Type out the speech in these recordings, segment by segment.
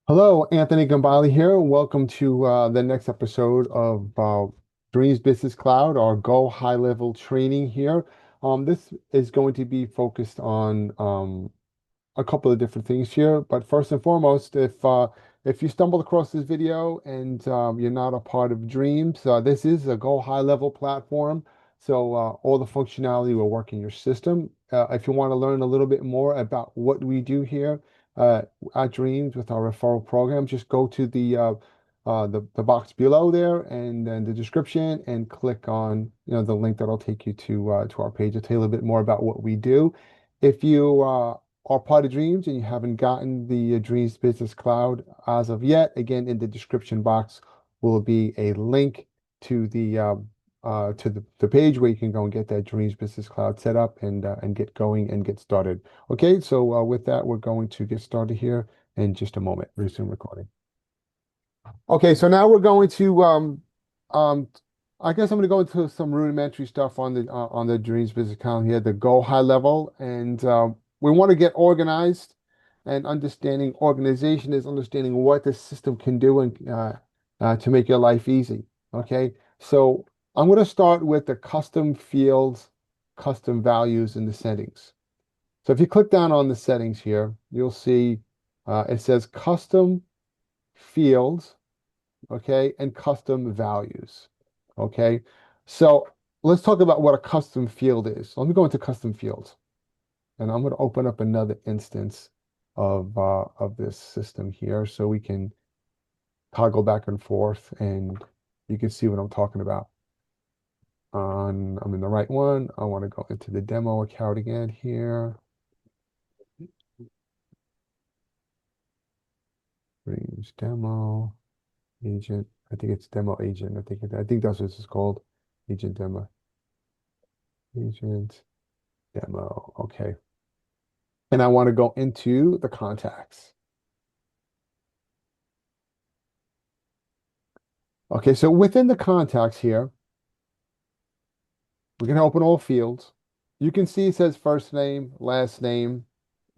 Hello, Anthony Gambale here. Welcome to the next episode of Dreams Business Cloud, our Go High Level training here. This is going to be focused on a couple of different things here. But first and foremost, if you stumble across this video and you're not a part of Dreams, this is a Go High Level platform. So all the functionality will work in your system. If you want to learn a little bit more about what we do here uh, at Dreams with our referral program, just go to the box below there and then the description and click on the link that'll take you to our page. I'll tell you a little bit more about what we do. If you are part of Dreams and you haven't gotten the Dreams Business Cloud as of yet, again, in the description box will be a link to the page where you can go and get that Dreams Business Cloud set up and get going and get started. Okay, so with that, we're going to get started here in just a moment. Resume recording. Okay, so now we're going to um I guess I'm going to go into some rudimentary stuff on the Dreams Business Account here, the Go High Level, and we want to get organized. And understanding organization is understanding what the system can do and to make your life easy. Okay, so I'm going to start with the custom fields, custom values in the settings. So if you click down on the settings here, you'll see it says custom fields, okay, and custom values. Okay, so let's talk about what a custom field is. Let me go into custom fields, and I'm going to open up another instance of this system here so we can toggle back and forth, and you can see what I'm talking about. I'm in the right one. I want to go into the demo account again here. Dreams demo agent. I think it's demo agent. I think that's what this is called. Agent demo. Agent demo. Okay. And I want to go into the contacts. Okay, so within the contacts here, we're going to open all fields. You can see it says first name, last name,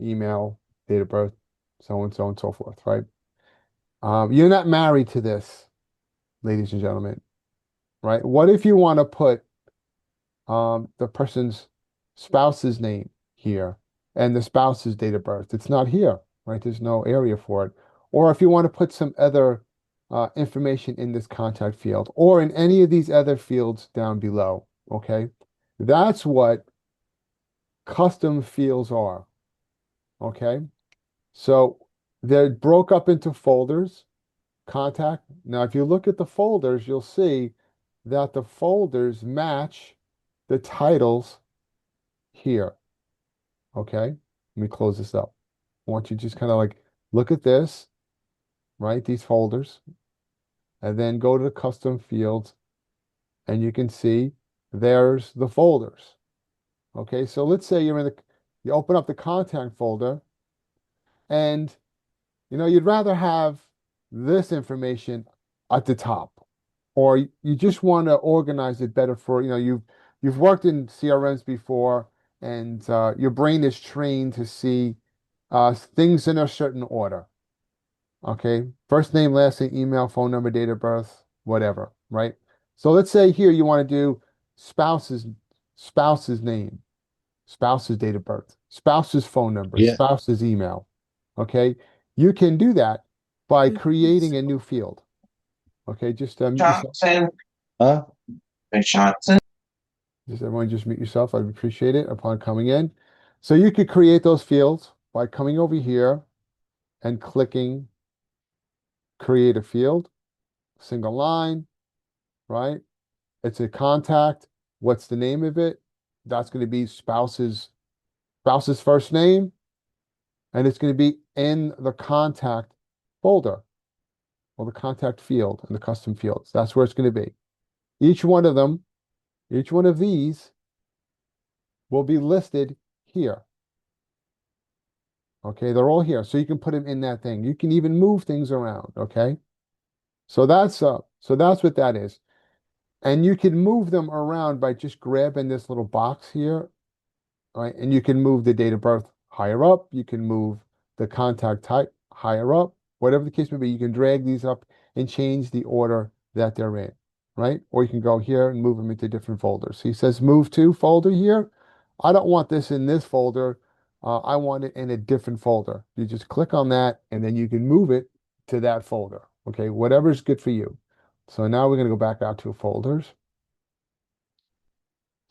email, date of birth, so and so and so forth, right? You're not married to this, ladies and gentlemen, right? What if you want to put the person's spouse's name here and the spouse's date of birth? It's not here, right? There's no area for it. Or if you want to put some other information in this contact field or in any of these other fields down below, okay? That's what custom fields are, okay? So they're broke up into folders, contact. Now, if you look at the folders, you'll see that the folders match the titles here. Okay, let me close this up. I want you to just kind of like look at this, right? These folders, and then go to the custom fields, and you can see there's the folders. Okay, so let's say you open up the contact folder, and you'd rather have this information at the top, or you just want to organize it better for, you've worked in CRMs before, and your brain is trained to see things in a certain order. Okay. First name, last name, email, phone number, date of birth, whatever, right? So let's say here you want to do spouse's spouse's name, spouse's date of birth, spouse's phone number, Yeah. spouse's email. Okay. You can do that by creating a new field. Okay. Just mute yourself. Johnson, Huh? Johnson. Just everyone just mute yourself. I'd appreciate it upon coming in. So you could create those fields by coming over here and clicking create a field, single line, right? It's a contact. What's the name of it? That's going to be spouse's first name, and it's going to be in the contact folder or the contact field in the custom fields. That's where it's going to be. Each one of them, each one of these will be listed here. Okay, they're all here. So you can put them in that thing. You can even move things around, okay? So that's what that is. And you can move them around by just grabbing this little box here, right? And you can move the date of birth higher up. You can move the contact type higher up. whatever the case may be, you can drag these up and change the order that they're in, right? Or you can go here and move them into different folders. So he says move to folder here. I don't want this in this folder. I want it in a different folder. You just click on that and then you can move it to that folder. Okay, whatever's good for you. So now we're going to go back out to folders.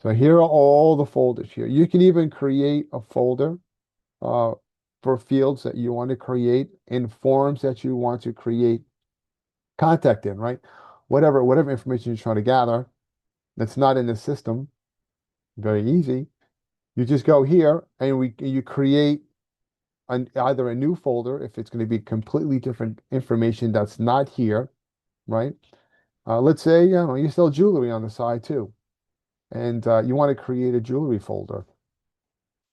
So here are all the folders here. You can even create a folder uh, for fields that you want to create in forms that you want to create contact in, right? Whatever information you're trying to gather that's not in the system, very easy. You just go here and you create either a new folder if it's going to be completely different information that's not here, right? Let's say you sell jewelry on the side too, and you want to create a jewelry folder,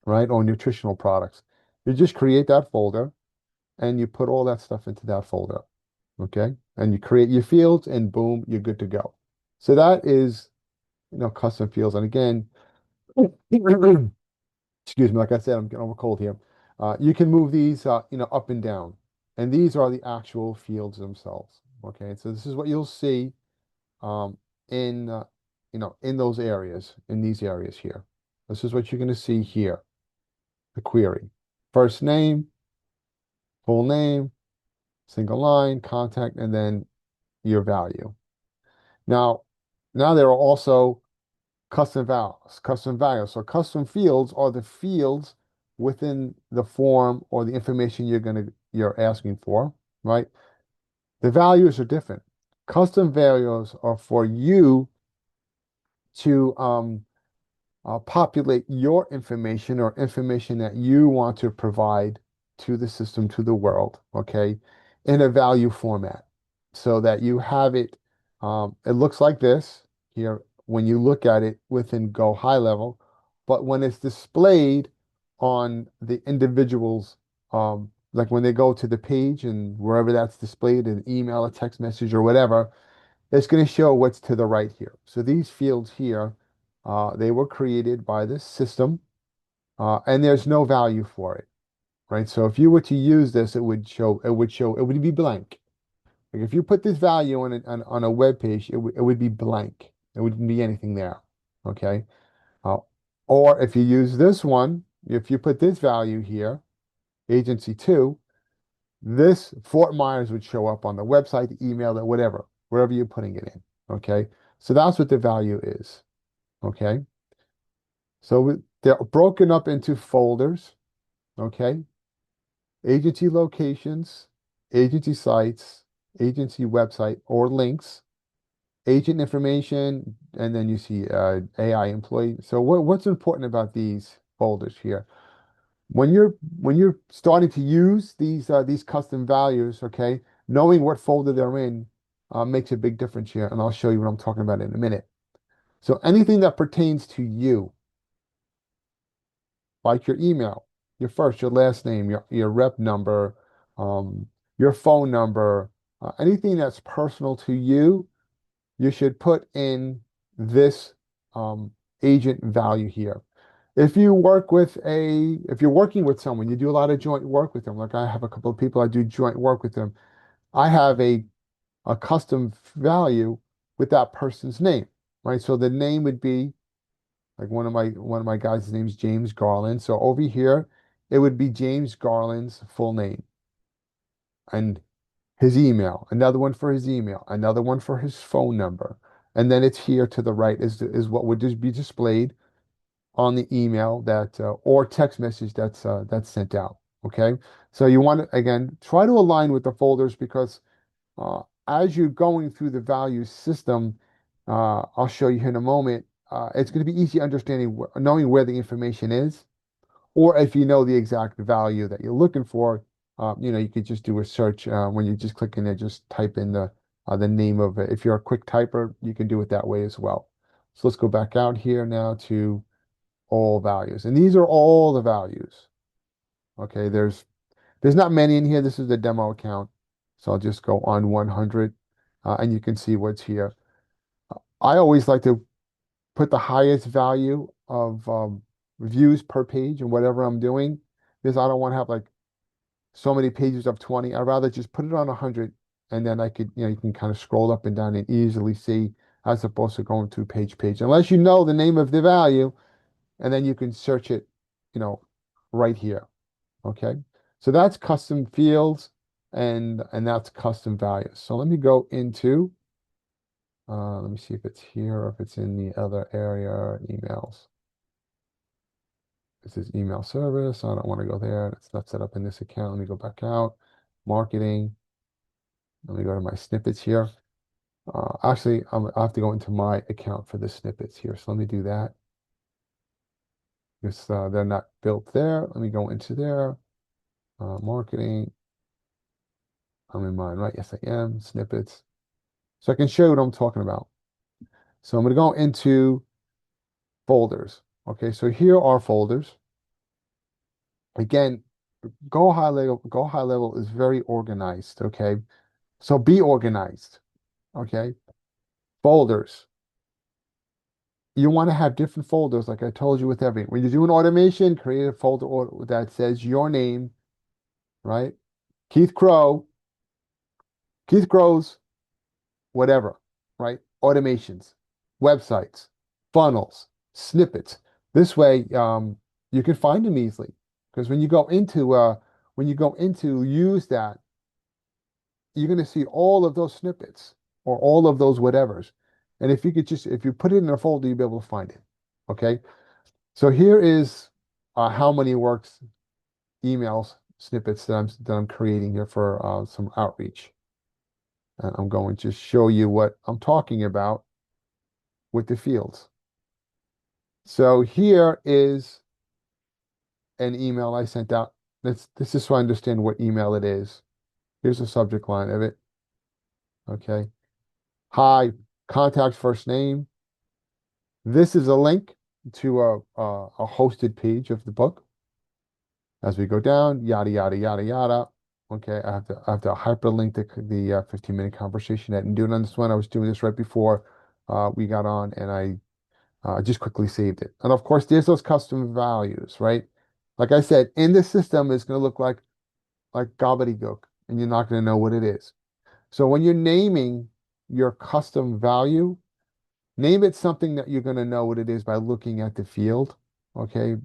right? Or nutritional products. You just create that folder and you put all that stuff into that folder. Okay. And you create your fields and boom, you're good to go. So that is, custom fields. And again, excuse me, like I said, I'm getting over a cold here. You can move these, up and down. And these are the actual fields themselves. Okay. So this is what you'll see um, in, in those areas, in these areas here. This is what you're going to see here, the query. First name, full name, single line, contact, and then your value. Now, there are also custom values. So custom fields are the fields within the form or the information you're asking for, right? The values are different. Custom values are for you to populate your information or information that you want to provide to the system, to the world, okay, in a value format so that you have it. It looks like this here when you look at it within Go High Level, but when it's displayed on the individual's, like when they go to the page and wherever that's displayed, an email, a text message, or whatever, it's going to show what's to the right here. So these fields here, they were created by this system, and there's no value for it, right? So if you were to use this, it would be blank. Like if you put this value on a web page, it would be blank. There wouldn't be anything there, okay? Uh, or if you use this one, if you put this value here, agency two, this Fort Myers would show up on the website, the email, or whatever, wherever you're putting it in. Okay. So that's what the value is. Okay. So they're broken up into folders. Okay. Agency locations, agency sites, agency website or links, agent information, and then you see AI employee. So what's important about these folders here? When you're starting to use these custom values, okay, knowing what folder they're in makes a big difference here, and I'll show you what I'm talking about in a minute. So anything that pertains to you, like your email, your first, your last name, your rep number, um, your phone number, anything that's personal to you, you should put in this um, agent value here. If you're working with someone, you do a lot of joint work with them. Like I have a couple of people I do joint work with them. I have a custom value with that person's name, right? So the name would be like one of my guys' name is James Garland. So over here, it would be James Garland's full name and his email, another one for his email, another one for his phone number. And then it's here to the right is what would just be displayed on the email that or text message that's sent out. Okay, so you want to again try to align with the folders because as you're going through the value system, I'll show you in a moment. It's going to be easy understanding knowing where the information is, or if you know the exact value that you're looking for, you could just do a search when you just click in there, just type in the name of it. If you're a quick typer, you can do it that way as well. So let's go back out here now to all values. And these are all the values. Okay, there's not many in here. This is the demo account. So I'll just go on 100 and you can see what's here. I always like to put the highest value of views per page and whatever I'm doing because I don't want to have like so many pages of 20. I'd rather just put it on 100 and then I could, you can kind of scroll up and down and easily see as opposed to going to page, unless you know the name of the value and then you can search it, you know, right here. Okay. So that's custom fields and that's custom values. So let me go into, let me see if it's here or if it's in the other area, emails. This is email service. I don't want to go there. It's not set up in this account. Let me go back out. Marketing. Let me go to my snippets here. Actually, I have to go into my account for the snippets here. So let me do that. Because they're not built there. Let me go into there. Marketing. I'm in mine, right? Yes, I am. Snippets. So I can show you what I'm talking about. So I'm going to go into folders. Okay, so here are folders. Again, Go High Level is very organized. Okay, so be organized. Okay, folders. You want to have different folders, like I told you with everything. When you're doing automation, create a folder that says your name, right? Keith Crow, Keith Crow's, whatever, right? Automations, websites, funnels, snippets. This way, you can find them easily. Because when you go into use that, you're going to see all of those snippets or all of those whatevers. And if you could if you put it in a folder, you'll be able to find it. Okay. So here is how many works emails snippets that I'm creating here for some outreach. And I'm going to show you what I'm talking about with the fields. So here is an email I sent out. This is so I understand what email it is. Here's the subject line of it. Okay. Hi, contact first name. This is a link to a hosted page of the book. As we go down, yada yada yada yada. Okay, I have to hyperlink the 15-minute conversation. I didn't do it on this one. I was doing this right before we got on, and I just quickly saved it. And of course, there's those custom values, right? Like I said, in the system, it's going to look like gobbledygook, and you're not going to know what it is. So when you're naming your custom value, name it something that you're going to know what it is by looking at the field. Okay,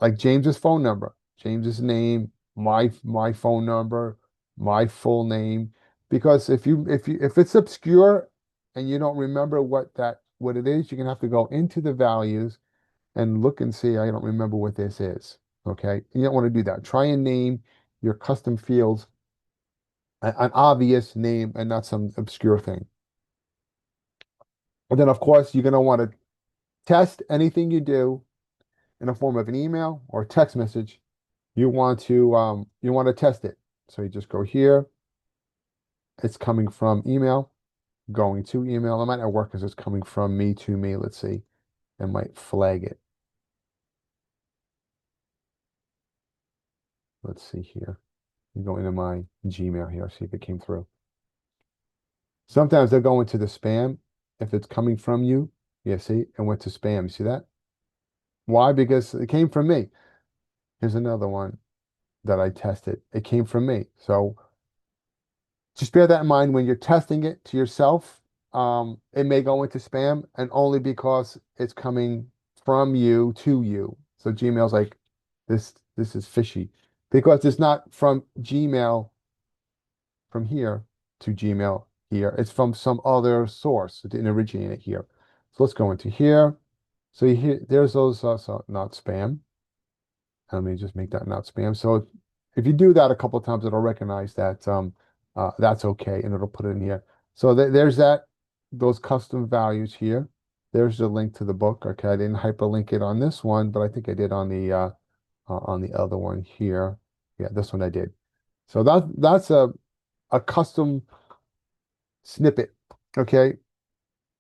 like James's phone number, James's name, my phone number, my full name. Because if it's obscure and you don't remember what it is, you're gonna have to go into the values and look and see, I don't remember what this is. Okay. You don't want to do that. Try and name your custom fields an obvious name and not some obscure thing. And then of course you're gonna want to test anything you do in the form of an email or text message. You want to test it. So you just go here. It's coming from email, going to email. It might not work because it's coming from me to me. Let's see. It might flag it. Let's see here. I'm going to my Gmail here, see if it came through. Sometimes they'll go into the spam if it's coming from you. Yeah, see, it went to spam. You see that? Why? Because it came from me. Here's another one that I tested. It came from me. So just bear that in mind when you're testing it to yourself. It may go into spam and only because it's coming from you to you. So Gmail's like, this is fishy because it's not from Gmail from here to Gmail here. It's from some other source. It didn't originate here. So let's go into here. So there's those, so not spam. Let me just make that not spam. So if you do that a couple of times, it'll recognize that that's okay, and it'll put it in here. So there's those custom values here. There's the link to the book. Okay, I didn't hyperlink it on this one, but I think I did on the other one here. Yeah, this one I did. So that's a custom snippet. Okay.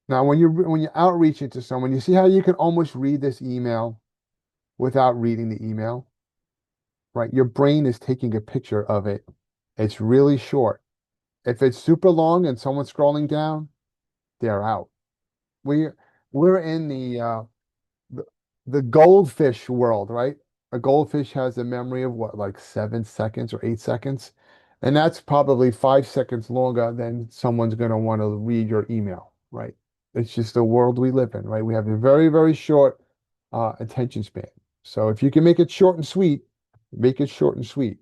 Now when you're outreaching to someone, you see how you can almost read this email without reading the email, right? Your brain is taking a picture of it. It's really short. If it's super long and someone's scrolling down, they're out. We we're in the goldfish world, right? a goldfish has a memory of what, like 7 seconds or 8 seconds? And that's probably 5 seconds longer than someone's going to want to read your email, right? It's just the world we live in, right? We have a very, very short attention span. So if you can make it short and sweet, make it short and sweet.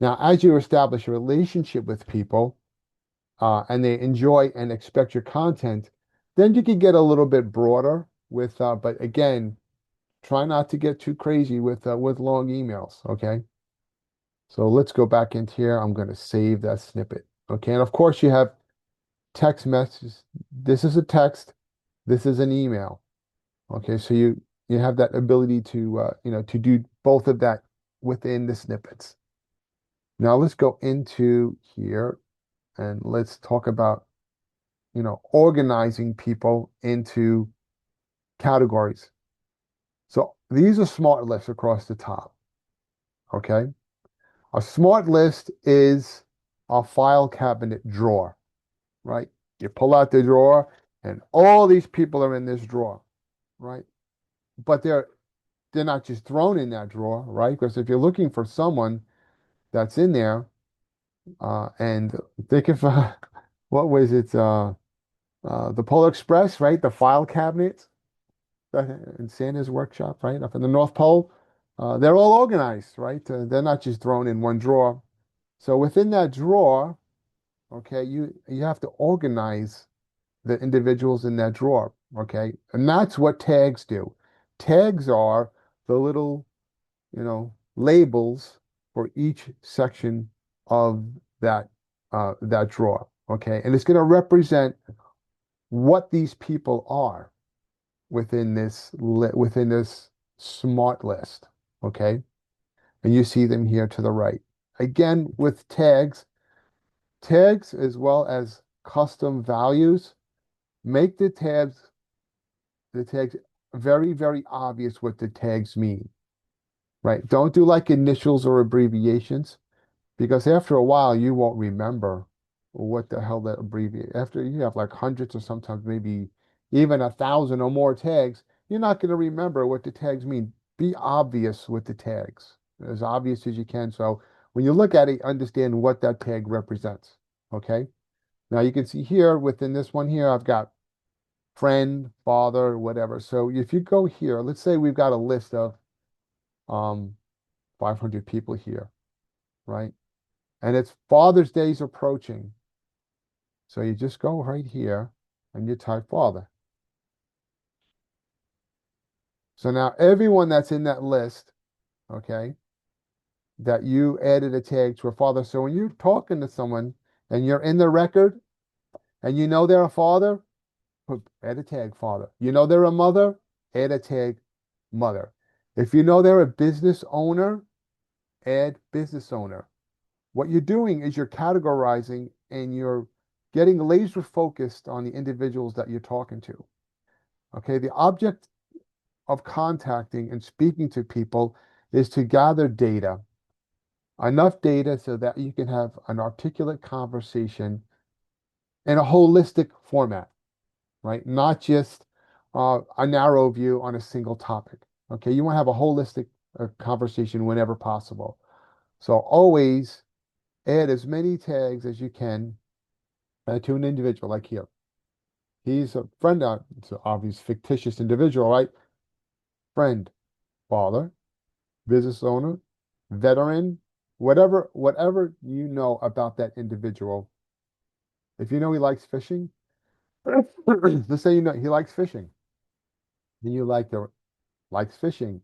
Now, as you establish a relationship with people and they enjoy and expect your content, then you can get a little bit broader with, but again, try not to get too crazy with long emails, okay? So let's go back into here. I'm going to save that snippet, okay? And of course, you have text messages. This is a text. This is an email, okay? So you have that ability to to do both of that within the snippets. Now let's go into here and let's talk about organizing people into categories. So these are smart lists across the top, okay? A smart list is a file cabinet drawer, right? You pull out the drawer and all these people are in this drawer, right? But they're not just thrown in that drawer, right? Because if you're looking for someone that's in there, and think of what was it? The Polar Express, right? The file cabinet in Santa's workshop, right? Up in the North Pole. They're all organized, right? They're not just thrown in one drawer. So within that drawer, okay, you have to organize the individuals in that drawer, okay? And that's what tags do. Tags are the little, labels for each section of that drawer, okay? And it's going to represent what these people are within this smart list, okay? And you see them here to the right. Again, with tags as well as custom values, make the tags very, very obvious what the tags mean, right? Don't do like initials or abbreviations because after a while you won't remember what the hell that abbreviate. After you have like hundreds or sometimes maybe even 1,000 or more tags, you're not going to remember what the tags mean. Be obvious with the tags, as obvious as you can. So when you look at it, understand what that tag represents. Okay. Now you can see here within this one here, I've got friend, father, whatever. So if you go here, let's say we've got a list of um 500 people here, right? And it's Father's Day's approaching. So you just go right here and you type father. So now everyone that's in that list, okay, that you added a tag to a father. So when you're talking to someone and you're in the record and you know they're a father, add a tag father. You know they're a mother, add a tag mother. If you know they're a business owner, add business owner. What you're doing is you're categorizing and you're getting laser focused on the individuals that you're talking to. Okay, the object of contacting and speaking to people is to gather data, enough data so that you can have an articulate conversation in a holistic format, right? Not just a narrow view on a single topic. Okay, you want to have a holistic conversation whenever possible. So always add as many tags as you can to an individual, like here. He's a friend, it's an obvious fictitious individual, right? Friend, father, business owner, veteran, whatever you know about that individual. If you know he likes fishing, let's say you know he likes fishing, then you likes fishing,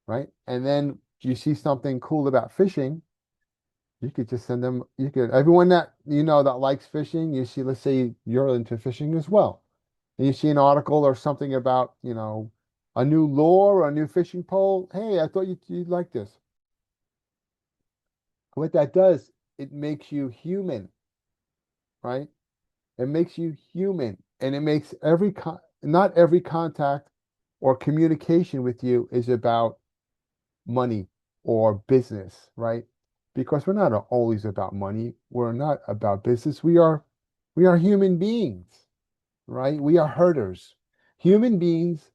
right? And then you see something cool about fishing, you could just send them, you could, everyone that you know that likes fishing, you see, let's say you're into fishing as well. And you see an article or something about, a new lure or a new fishing pole. Hey, I thought you'd like this. What that does, it makes you human, right? It makes you human, and it makes not every contact or communication with you is about money or business, right? Because we're not always about money. We're not about business. We are human beings, right? We are herders. Human beings,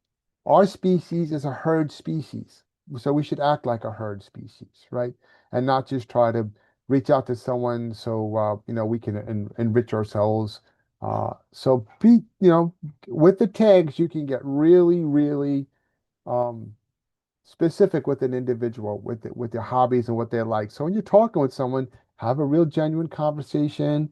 our species is a herd species. so we should act like a herd species, right? And not just try to reach out to someone so we can enrich ourselves. So be, with the tags, you can get really, really um, specific with an individual, with their hobbies and what they like. So when you're talking with someone, have a real genuine conversation.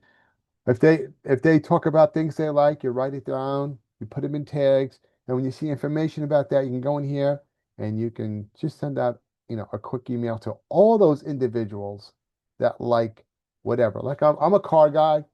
If they talk about things they like, you write it down, you put them in tags, and when you see information about that, you can go in here and you can just send out, a quick email to all those individuals that like whatever. Like I'm a car guy,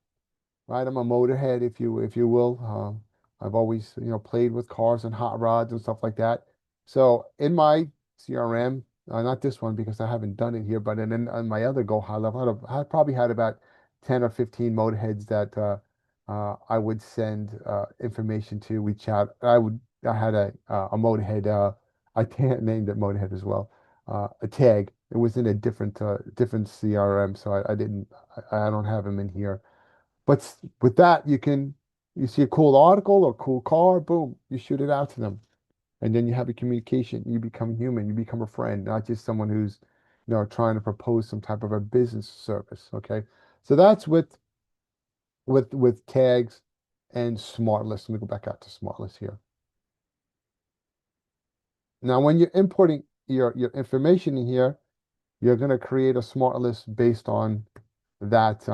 right? I'm a motorhead, if you will. I've always, played with cars and hot rods and stuff like that. So in my CRM, not this one because I haven't done it here, but in my other Go High Level, I probably had about 10 or 15 motorheads that I would send information to. We chat. I had a motorhead. I can't name it motorhead as well. A tag. It was in a different CRM, so I didn't. I don't have him in here. But with that, you see a cool article or cool car, boom, you shoot it out to them. And then you have a communication. You become human. You become a friend, not just someone who's, trying to propose some type of a business service. Okay. So that's with tags and smart lists. Let me go back out to smart lists here. Now, when you're importing your information in here, you're going to create a smart list based on that.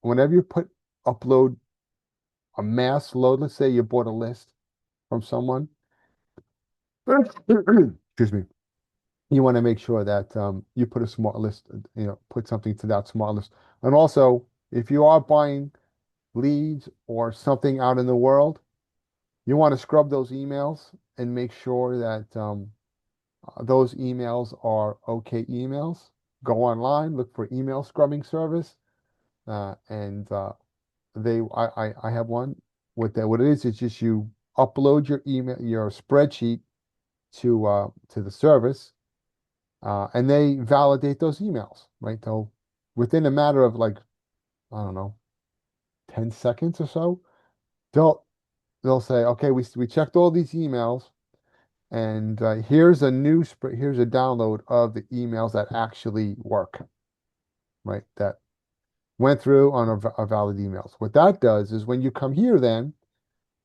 Whenever you upload a mass load, let's say you bought a list from someone, excuse me, you want to make sure that you put a smart list, put something to that smart list. And also, if you are buying leads or something out in the world, you want to scrub those emails and make sure that those emails are okay emails. Go online, look for email scrubbing service, and I have one. What it is just you upload your email, your spreadsheet to the service, and they validate those emails, right? They'll within a matter of like, I don't know, 10 seconds or so, they'll they'll say, okay, we checked all these emails, and here's a download of the emails that actually work, right? That went through on a valid emails. What that does is when you come here then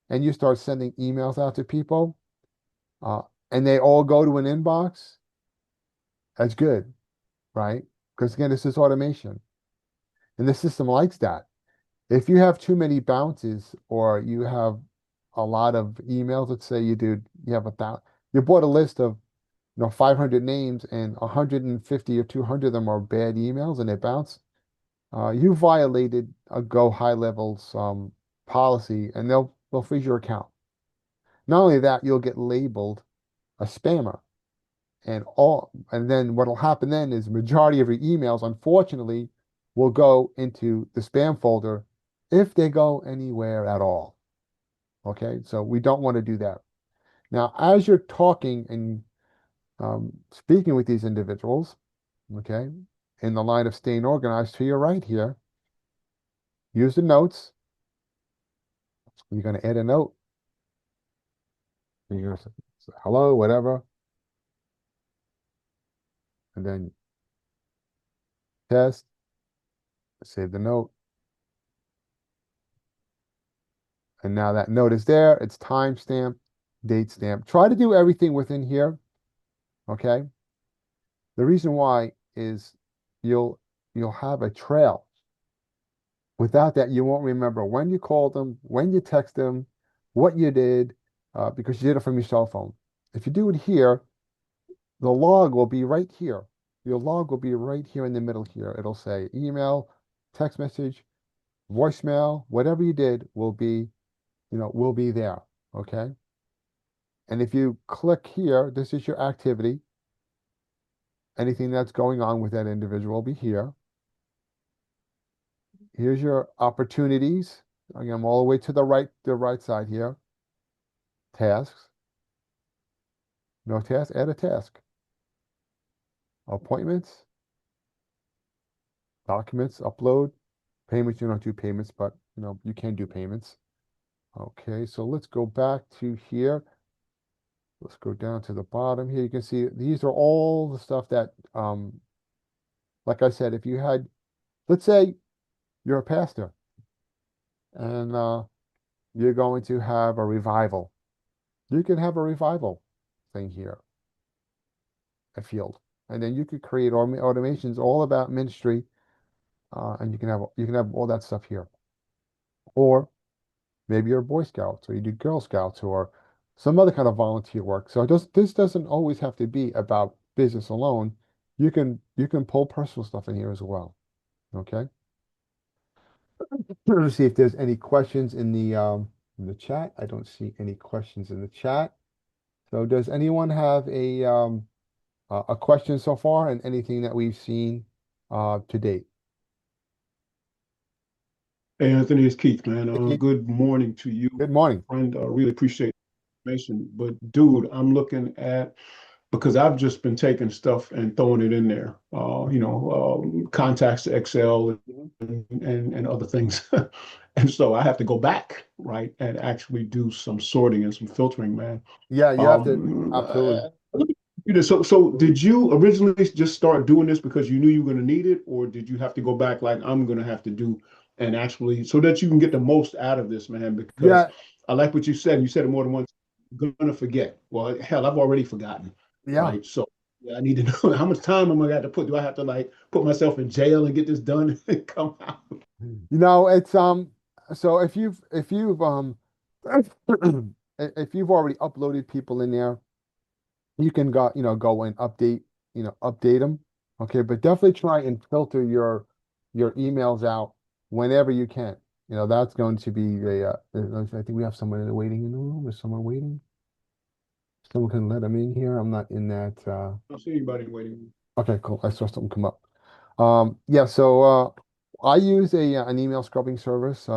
and you start sending emails out to people, uh, and they all go to an inbox, that's good, right? Because again, this is automation, and the system likes that. If you have too many bounces or you have a lot of emails, let's say you have you bought a list of 500 names and 150 or 200 of them are bad emails and they bounce, you violated a Go High Levels policy, and they'll freeze your account. Not only that, you'll get labeled a spammer. And then what'll happen then is majority of your emails, unfortunately, will go into the spam folder if they go anywhere at all. Okay, so we don't want to do that. Now, as you're talking and speaking with these individuals, okay, in the line of staying organized to your right here, use the notes. You're going to add a note. You're going to say hello, whatever, and then test, save the note. And now that note is there. It's timestamp, date stamp. Try to do everything within here. Okay. The reason why is you'll you'll have a trail. Without that, you won't remember when you called them, when you text them, what you did, because you did it from your cell phone. If you do it here, the log will be right here. Your log will be right here in the middle here. It'll say email, text message, voicemail, whatever you did will be there. Okay. And if you click here, this is your activity. Anything that's going on with that individual will be here. Here's your opportunities. Again, I'm all the way to the right side here. Tasks. No task, add a task. Appointments, documents, upload, payments. You don't do payments, but you can do payments. Okay, so let's go back to here. Let's go down to the bottom here. You can see these are all the stuff that, like I said, if you had, let's say you're a pastor and you're going to have a revival. You can have a revival thing here, a field, and then you could create automations all about ministry, and you can have all that stuff here. Or maybe you're a Boy Scout, or you do Girl Scouts, or some other kind of volunteer work. So this doesn't always have to be about business alone. You can pull personal stuff in here as well. Okay. Let's see if there's any questions in the chat. I don't see any questions in the chat. So does anyone have a question so far and anything that we've seen to date? Hey, Anthony, it's Keith, man. Hey, Keith, Good morning to you, good morning. friend. Really appreciate the information. But, dude, I'm looking at because I've just been taking stuff and throwing it in there, contacts to Excel Mhm. and other things. And so I have to go back, right, and actually do some sorting and some filtering, man. Yeah, you have to Um, absolutely. so did you originally just start doing this because you knew you were going to need it, or did you have to go back like I'm going to have to do and actually so that you can get the most out of this, man? Because Yeah, I like what you said. You said it more than once. You're going to forget. Well, hell, I've already forgotten, yeah. right? So yeah, I need to know how much time am I going to put. Do I have to like put myself in jail and get this done and come out? It's so if you've if you've already uploaded people in there, you can go and update them. Okay, but definitely try and filter your emails out whenever you can. That's going to be I think we have someone waiting in the room. Is someone waiting? Someone can let them in here. I'm not in that. I don't see anybody waiting. Okay, cool. I saw something come up. Yeah, so I use an email scrubbing service.